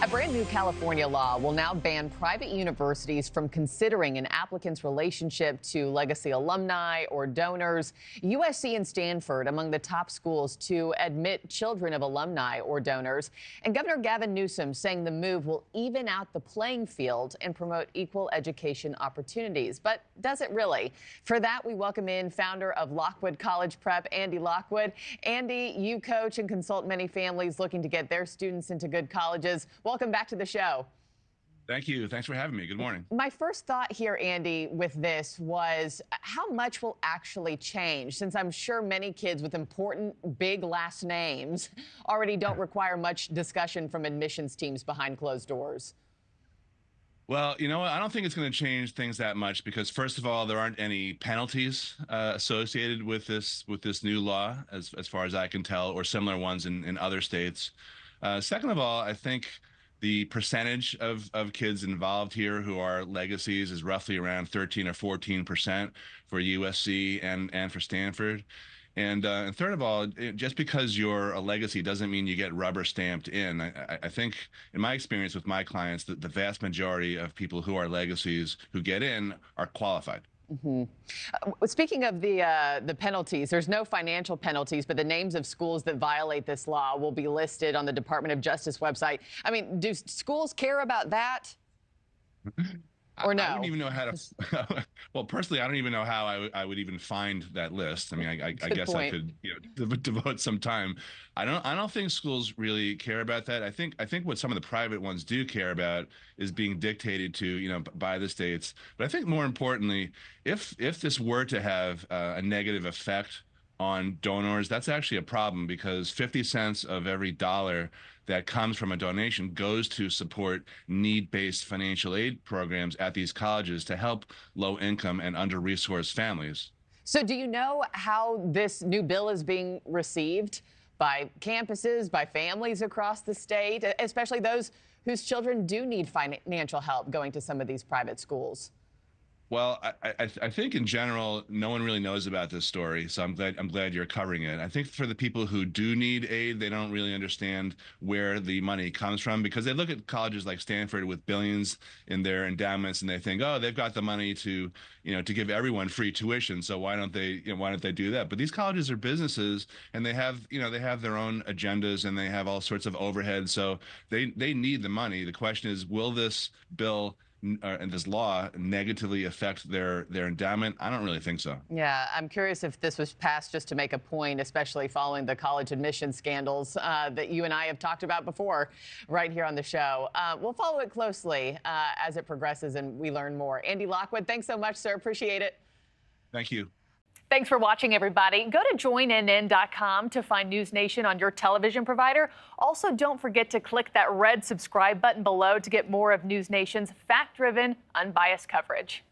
A brand new California law will now ban private universities from considering an applicant's relationship to legacy alumni or donors. USC and Stanford among the top schools to admit children of alumni or donors. And Governor Gavin Newsom saying the move will even out the playing field and promote equal education opportunities. But does it really? For that, we welcome in founder of Lockwood College Prep, Andy Lockwood. Andy, you coach and consult many families looking to get their students into good colleges. Welcome back to the show. Thank you. Thanks for having me. Good morning. My first thought here, Andy, with this was how much will actually change, since I'm sure many kids with important big last names already don't require much discussion from admissions teams behind closed doors. Well, you know what? I don't think it's going to change things that much because, first of all, there aren't any penalties associated with this new law, as far as I can tell, or similar ones in other states. Second of all, I think the percentage of kids involved here who are legacies is roughly around 13 or 14% for USC and for Stanford. And third of all, just because you're a legacy doesn't mean you get rubber stamped in. I think, in my experience with my clients, that the vast majority of people who are legacies who get in are qualified. Mm-hmm. Speaking of the penalties, there's no financial penalties, but the names of schools that violate this law will be listed on the Department of Justice website. I mean, do schools care about that? Or no? I don't even know how to. Well, personally, I don't even know how I would even find that list. I mean, I guess I could devote some time. I don't think schools really care about that. I think what some of the private ones do care about is being dictated to by the states. But I think more importantly, if this were to have a negative effect on donors, that's actually a problem because 50 cents of every dollar that comes from a donation goes to support need-based financial aid programs at these colleges to help low-income and under-resourced families. So do you know how this new bill is being received by campuses, by families across the state, especially those whose children do need financial help going to some of these private schools? Well, I think in general, no one really knows about this story, so I'm glad you're covering it. I think for the people who do need aid, they don't really understand where the money comes from because they look at colleges like Stanford with billions in their endowments and they think, oh, they've got the money to give everyone free tuition, so why don't they do that? But these colleges are businesses and they have their own agendas and they have all sorts of overhead, so they need the money. The question is, will this bill and this law negatively affect their endowment? I don't really think so. Yeah, I'm curious if this was passed just to make a point, especially following the college admission scandals that you and I have talked about before right here on the show. We'll follow it closely as it progresses and we learn more. Andy Lockwood, thanks so much, sir. Appreciate it. Thank you. Thanks for watching, everybody. Go to joinnn.com to find NewsNation on your television provider. Also, don't forget to click that red subscribe button below to get more of NewsNation's fact-driven, unbiased coverage.